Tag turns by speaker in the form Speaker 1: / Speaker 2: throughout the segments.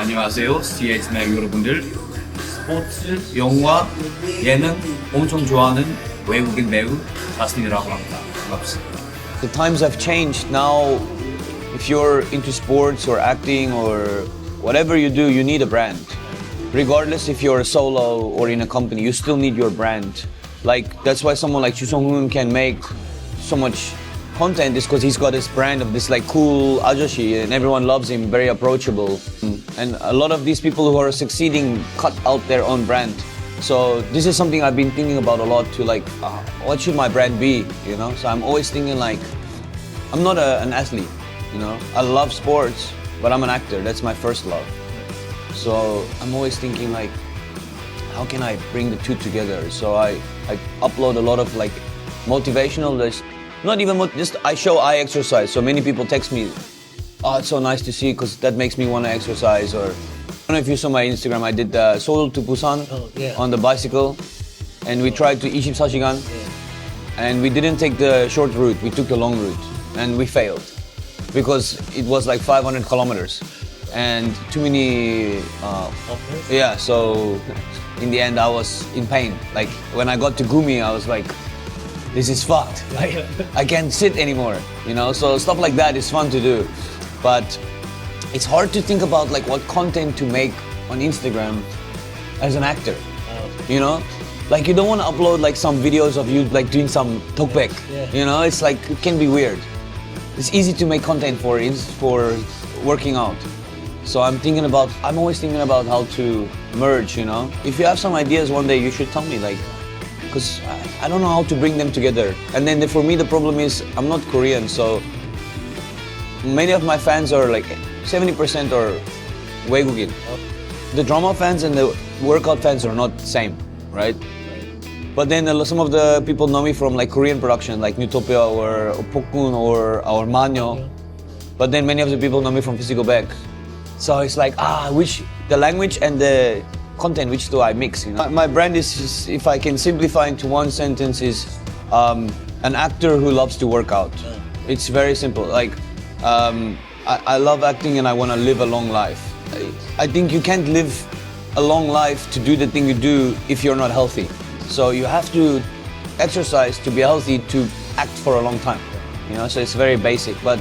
Speaker 1: 안녕하세요. CH매거 여러분들. 스포츠, 영화, 예능 엄청 좋아하는 외국인 배우 같은데요라고 합니다. 반갑습니다.
Speaker 2: The times have changed now. If you're into sports or acting or whatever you do, you need a brand. Regardless if you're a solo or in a company, you still need your brand. Like that's why someone like Chu can make so much content is because he's got this brand of this like cool ajashi and everyone loves him, very approachable. And a lot of these people who are succeeding cut out their own brand. So this is something I've been thinking about a lot to like, what should my brand be, you know? So I'm always thinking like, I'm not an athlete, you know? I love sports, but I'm an actor, that's my first love. So I'm always thinking like, how can I bring the two together? So I upload a lot of like motivational, not even just I show I exercise. So many people text me, oh, it's so nice to see because that makes me want to exercise. Or I don't know if you saw my Instagram, I did Seoul to Busan on the bicycle, and we tried to 24시간, and we didn't take the short route, we took the long route, and we failed because it was like 500 kilometers and too many, so in the end I was in pain. Like when I got to Gumi, I was like, this is fucked. Like, I can't sit anymore, you know? So stuff like that is fun to do. But it's hard to think about like what content to make on Instagram as an actor, you know? Like you don't want to upload like some videos of you like doing some talkback, you know? It's like, it can be weird. It's easy to make content for working out. So I'm always thinking about how to merge, you know? If you have some ideas one day, you should tell me like, because I don't know how to bring them together. And then for me, the problem is I'm not Korean, so many of my fans are like 70% are 외국인. The drama fans and the workout fans are not the same, right? But then some of the people know me from like Korean production, like 뉴토피아 or Pokun or Manyo. But then many of the people know me from Physical Back. So it's like, which the language and the content, which do I mix, you know? My brand is, if I can simplify into one sentence, is an actor who loves to work out. It's very simple. Like, I love acting and I want to live a long life. I think you can't live a long life to do the thing you do if you're not healthy. So you have to exercise to be healthy to act for a long time, you know? So it's very basic, but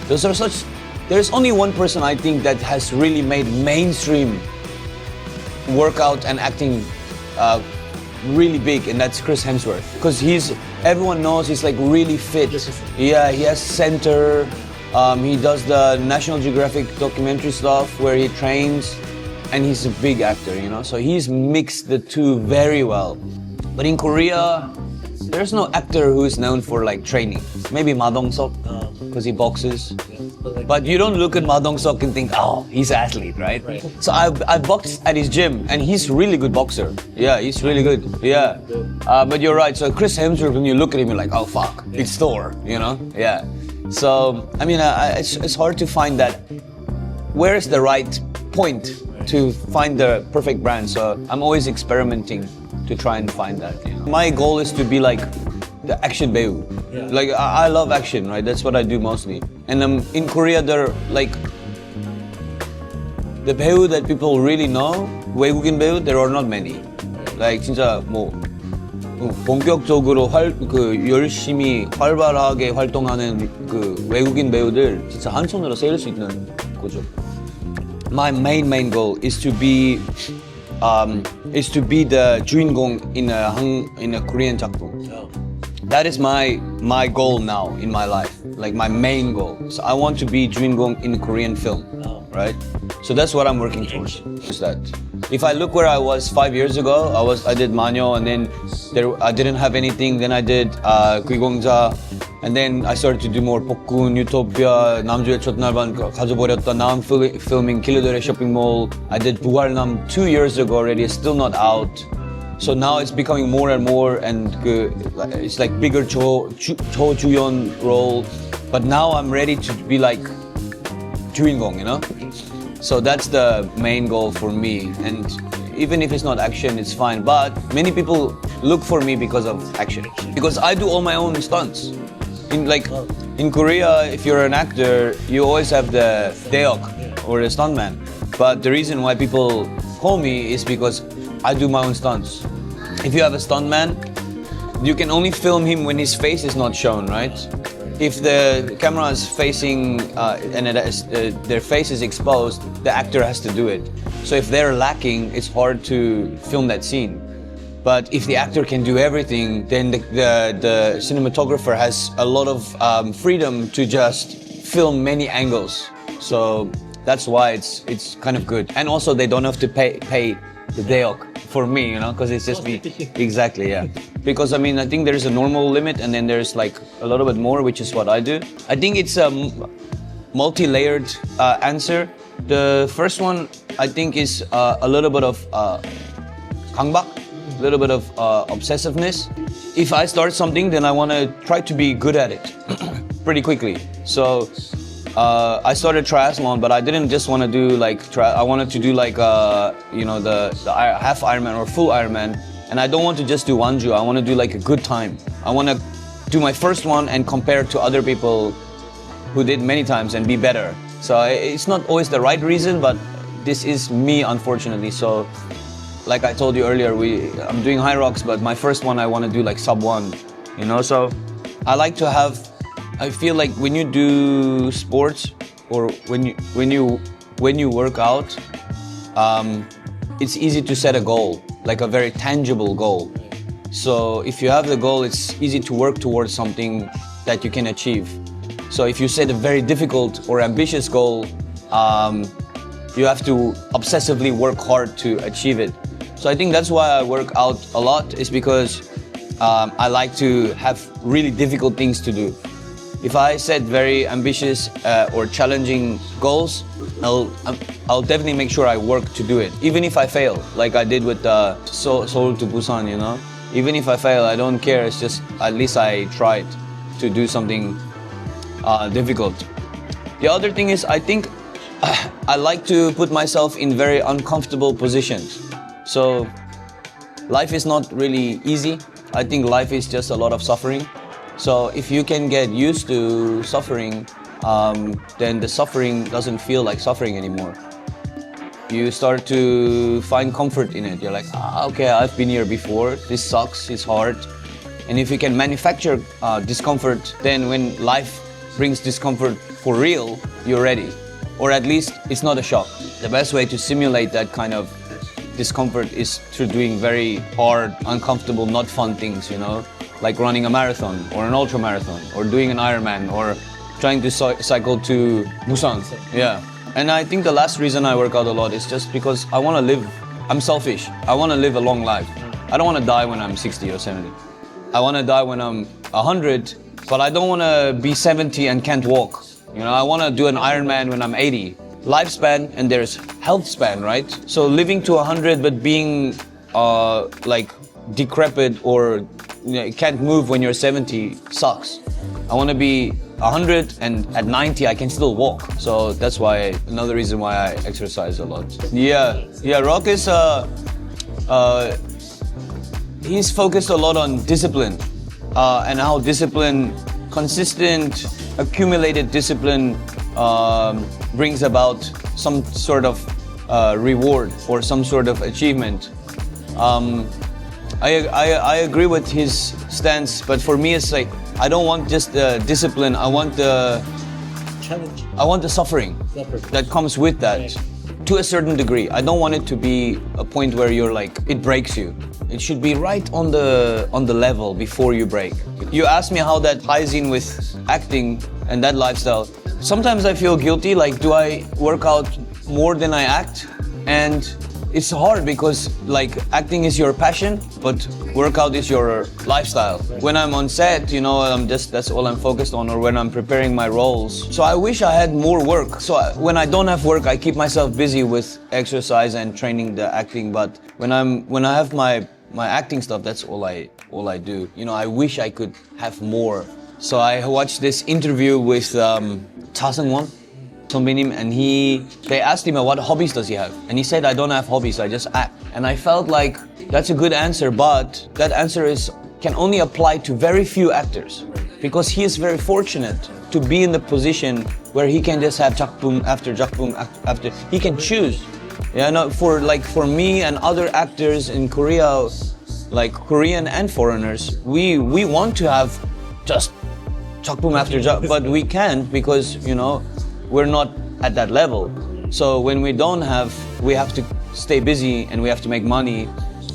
Speaker 2: there's only one person I think that has really made mainstream workout and acting really big, and that's Chris Hemsworth, because everyone knows he's like really fit. Yeah, he has center. He does the National Geographic documentary stuff where he trains, and he's a big actor, you know. So he's mixed the two very well. But in Korea, there's no actor who is known for like training. Maybe Ma Dong-seok, because he boxes. But you don't look at Ma Dong-seok and think, oh, he's an athlete, right? So I boxed at his gym, and he's a really good boxer. Yeah, he's really good. Yeah. But you're right. So Chris Hemsworth, when you look at him, you're like, oh, fuck, it's Thor, you know? Yeah. So, I mean, it's hard to find that. Where is the right point to find the perfect brand? So I'm always experimenting to try and find that. You know? My goal is to be like the action 배우. Like I love action, right? That's what I do mostly. And in Korea, they're like the 배우 that people really know, 외국인 배우, there are not many. Like 진짜 뭐 본격적으로 열심히 활발하게 활동하는 그 외국인 배우들 진짜 한 손으로 세일 수 있는 거죠. My main goal is to be the 주인공 in a Korean 작품. That is my goal now in my life, like my main goal. So I want to be 주인공 in a Korean film, right? So that's what I'm working towards. Is that if I look where I was 5 years ago, I did Manyo, and then I didn't have anything. Then I did 귀공자, and then I started to do more 복군, 뉴토피아, 남주의 첫날만 가져버렸다. Now I'm filming 길드의 shopping mall. I did 부활남 2 years ago already. It's still not out. So now it's becoming more and more, and it's like bigger 조주연 role. But now I'm ready to be like 주인공, you know? So that's the main goal for me. And even if it's not action, it's fine. But many people look for me because of action. Because I do all my own stunts. In Korea, if you're an actor, you always have the daeok or the stuntman. But the reason why people call me is because I do my own stunts. If you have a stuntman, you can only film him when his face is not shown, right? If the camera is facing and their face is exposed, the actor has to do it. So if they're lacking, it's hard to film that scene. But if the actor can do everything, then the cinematographer has a lot of freedom to just film many angles. So that's why it's kind of good. And also they don't have to pay the deok for me, you know, because it's just me. Exactly, yeah. Because I mean, I think there's a normal limit and then there's like a little bit more, which is what I do. I think it's a multi-layered answer. The first one, I think, is a little bit of gangbak, a little bit of obsessiveness. If I start something, then I want to try to be good at it pretty quickly. So I started triathlon, but I didn't just want to do like I wanted to do like you know, the half Ironman or full Ironman, and I don't want to just do Wanju. I want to do like a good time. I want to do my first one and compare to other people who did many times and be better. So it's not always the right reason, but this is me, unfortunately. So like I told you earlier, I'm doing high rocks, but my first one I want to do like sub 1, you know. So I like to have. I feel like when you do sports or when you work out, it's easy to set a goal, like a very tangible goal. So if you have the goal, it's easy to work towards something that you can achieve. So if you set a very difficult or ambitious goal, you have to obsessively work hard to achieve it. So I think that's why I work out a lot, is because I like to have really difficult things to do. If I set very ambitious or challenging goals, I'll definitely make sure I work to do it, even if I fail, like I did with Seoul to Busan, you know. Even if I fail, I don't care. It's just at least I tried to do something difficult. The other thing is, I think I like to put myself in very uncomfortable positions. So life is not really easy. I think life is just a lot of suffering. So if you can get used to suffering, then the suffering doesn't feel like suffering anymore. You start to find comfort in it. You're like, okay, I've been here before. This sucks, it's hard. And if you can manufacture discomfort, then when life brings discomfort for real, you're ready. Or at least it's not a shock. The best way to simulate that kind of discomfort is through doing very hard, uncomfortable, not fun things, you know? Like running a marathon or an ultra marathon or doing an Ironman or trying to cycle to Busan. Yeah. And I think the last reason I work out a lot is just because I want to live. I'm selfish. I want to live a long life. I don't want to die when I'm 60 or 70. I want to die when I'm 100, but I don't want to be 70 and can't walk. You know, I want to do an Ironman when I'm 80. Lifespan and there's health span, right? So living to 100 but being like decrepit or can't move when you're 70 sucks. I want to be 100 and at 90 I can still walk. So that's why, another reason why I exercise a lot. Yeah, Rock is he's focused a lot on discipline and how discipline, consistent, accumulated discipline brings about some sort of reward or some sort of achievement. I agree with his stance, but for me it's like I don't want just the discipline. I want the challenge. I want the suffering that comes with that, to a certain degree. I don't want it to be a point where you're like it breaks you. It should be right on the level before you break. You asked me how that ties in with acting and that lifestyle. Sometimes I feel guilty. Like, do I work out more than I act? And it's hard because like acting is your passion, but workout is your lifestyle. When I'm on set, you know, that's all I'm focused on, or when I'm preparing my roles. So I wish I had more work. So when I don't have work, I keep myself busy with exercise and training the acting. But when I have my acting stuff, that's all I do. You know, I wish I could have more. So I watched this interview with Cha Seung-won, Sonbinim, and they asked him what hobbies does he have, and he said, I don't have hobbies, I just act. And I felt like that's a good answer, but that answer can only apply to very few actors, because he is very fortunate to be in the position where he can just have 작품 after 작품 after. He can choose. Yeah, no, for me and other actors in Korea, like Korean and foreigners, we want to have just 작품 after 작품, but we can't because we're not at that level. So when we don't have, we have to stay busy and we have to make money.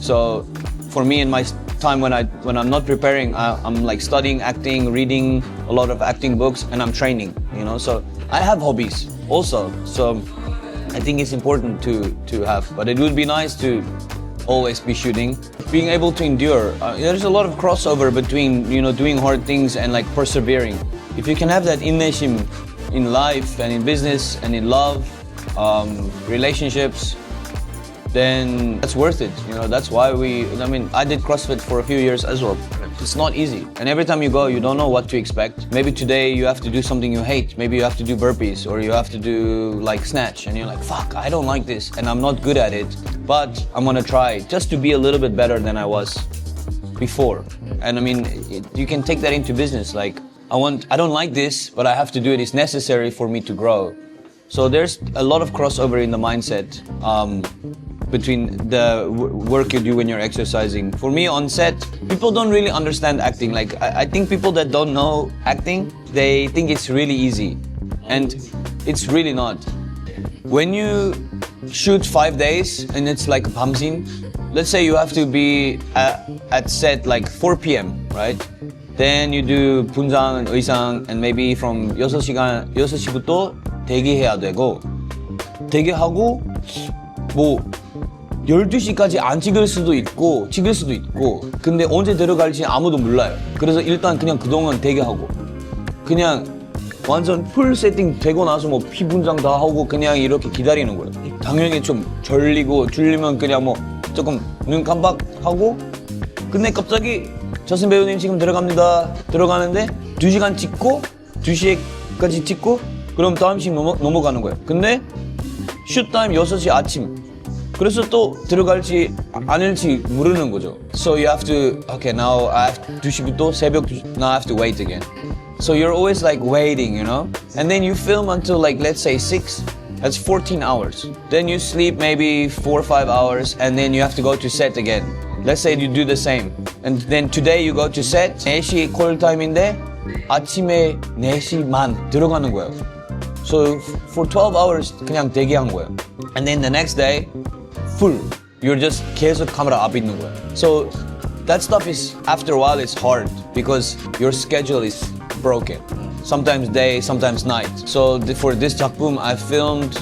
Speaker 2: So for me in my time when I'm not preparing, I'm like studying acting, reading a lot of acting books, and I'm training. So I have hobbies also. So I think it's important to have, but it would be nice to always be shooting. Being able to endure. There's a lot of crossover between doing hard things and like persevering. If you can have that in내심 in life and in business and in love, relationships, then that's worth it. That's why I did CrossFit for a few years as well. It's not easy. And every time you go, you don't know what to expect. Maybe today you have to do something you hate. Maybe you have to do burpees or you have to do like snatch. And you're like, fuck, I don't like this and I'm not good at it. But I'm gonna try just to be a little bit better than I was before. And you can take that into business. Like, I don't like this, but I have to do it. It's necessary for me to grow. So there's a lot of crossover in the mindset between the work you do when you're exercising. For me on set, people don't really understand acting. Like I think people that don't know acting, they think it's really easy. And it's really not. When you shoot 5 days and it's like a 밤신, let's say you have to be at set like 4 p.m., right? Then you do 분장, 의상, and maybe from 6시부터 대기해야 되고, 대기하고 뭐 12시까지 안 찍을 수도 있고 찍을 수도 있고, 근데 언제 들어갈지 아무도 몰라요. 그래서 일단 그냥 그동안 대기하고 그냥 완전 풀 세팅 되고 나서 뭐 피 분장 다 하고 그냥 이렇게 기다리는 거예요. 당연히 좀 졸리면 그냥 뭐 조금 눈 깜빡하고, 근데 갑자기 저승 배우님 지금 들어갑니다. 들어가는데 2시간 찍고 2시까지 찍고 그럼 다음 씬 넘어가는 거예요. 근데 슛 타임 6시 아침. 그래서 또 들어갈지 아닐지 모르는 거죠. So you have to, okay, now I have 2시부터 새벽 2시, now I have to wait again. So you're always like waiting, And then you film until like, let's say 6, that's 14 hours. Then you sleep maybe 4 or 5 hours and then you have to go to set again. Let's say you do the same. And then today you go to set, 4시 콜 타임인데 아침에 4시만 들어가는 거예요. So for 12 hours 그냥 대기한 거예요. And then the next day, full. You're just 계속 카메라 앞에 있는 거예요. So that stuff is, after a while, it's hard because your schedule is broken. Sometimes day, sometimes night. So for this 작품, I filmed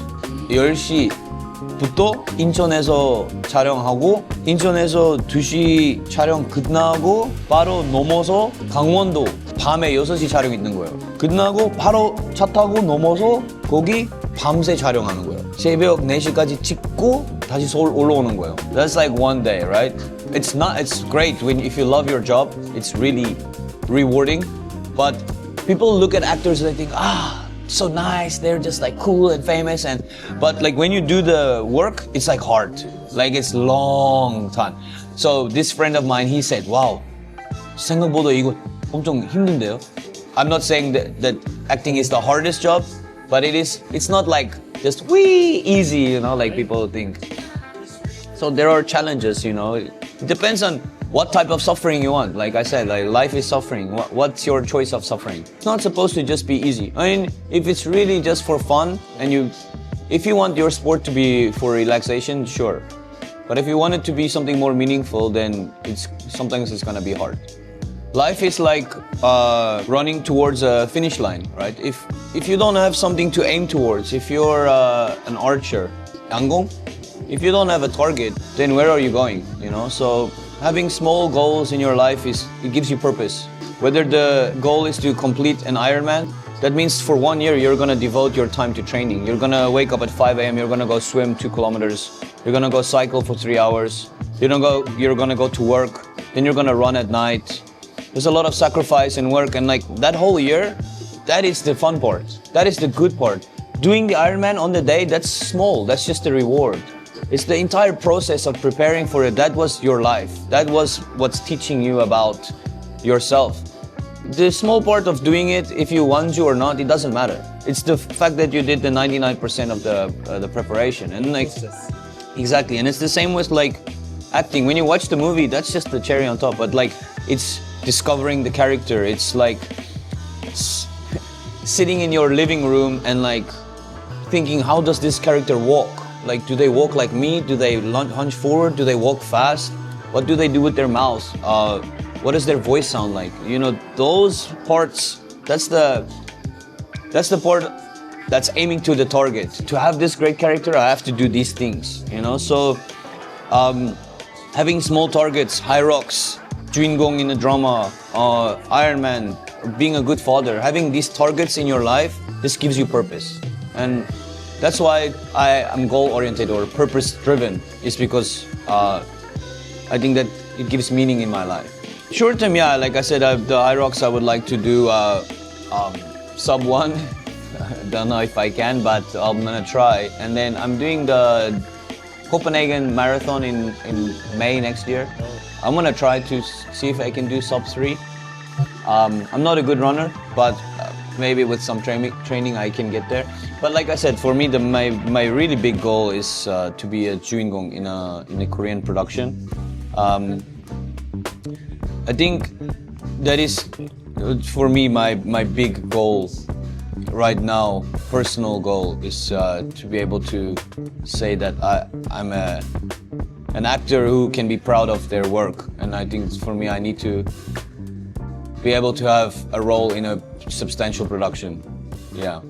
Speaker 2: 10시부터 인천에서 촬영하고, 인천에서 2시 촬영 끝나고 바로 넘어서 강원도 밤에 6시 촬영 있는 거예요. 끝나고 바로 차 타고 넘어서 거기 밤새 촬영하는 거예요. 새벽 4시까지 찍고 다시 서울 올라오는 거예요. That's like one day, right? It's great if you love your job. It's really rewarding. But people look at actors and they think, so nice, they're just like cool and famous, but like when you do the work, it's like hard. Like it's long time. So this friend of mine, he said, wow, 생각보다 이거 엄청 힘든데요? I'm not saying that acting is the hardest job, but it's not like just easy, like people think. So there are challenges, It depends on what type of suffering you want. Like I said, like life is suffering. What's your choice of suffering? It's not supposed to just be easy. I mean, if it's really just for fun and if you want your sport to be for relaxation, sure. But if you want it to be something more meaningful, then sometimes it's gonna be hard. Life is like running towards a finish line, right? If you don't have something to aim towards, if you're an archer, 양공, if you don't have a target, then where are you going? So having small goals in your life it gives you purpose. Whether the goal is to complete an Ironman, that means for 1 year you're gonna devote your time to training. You're gonna wake up at 5 a.m. You're gonna go swim 2 kilometers. You're gonna go cycle for 3 hours. You're gonna go to work. Then you're gonna run at night. There's a lot of sacrifice and work, and like that whole year, that is the fun part. That is the good part. Doing the Ironman on the day, that's small. That's just the reward. It's the entire process of preparing for it. That was your life. That was what's teaching you about yourself. the small part of doing it, if you want to or not, it doesn't matter. It's the fact that you did the 99% of the preparation, and like exactly. And it's the same with like acting. When you watch the movie, that's just the cherry on top. But like, it's discovering the character. It's like sitting in your living room and like thinking, how does this character walk? Like, do they walk like me? Do they hunch forward? Do they walk fast? What do they do with their mouths? What does their voice sound like? You know, those parts, that's the part that's aiming to the target. To have this great character, I have to do these things, you know? So, having small targets, high rocks, 주인공 in a drama, Iron Man, being a good father, having these targets in your life, this gives you purpose. And that's why I am goal-oriented or purpose-driven, is because I think that it gives meaning in my life. Short term, yeah, like I said, the high rocks I would like to do sub 1. Don't know if I can, but I'm gonna try. And then I'm doing the Copenhagen Marathon in May next year. I'm gonna try to see if I can do sub 3. I'm not a good runner, but maybe with some training I can get there. But like I said, for me, my really big goal is to be a 주인공 in a Korean production. I think that is, for me, my big goal right now, personal goal, is to be able to say that I'm an actor who can be proud of their work. And I think for me, I need to be able to have a role in a substantial production. Yeah.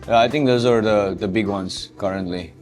Speaker 2: I think those are the big ones currently.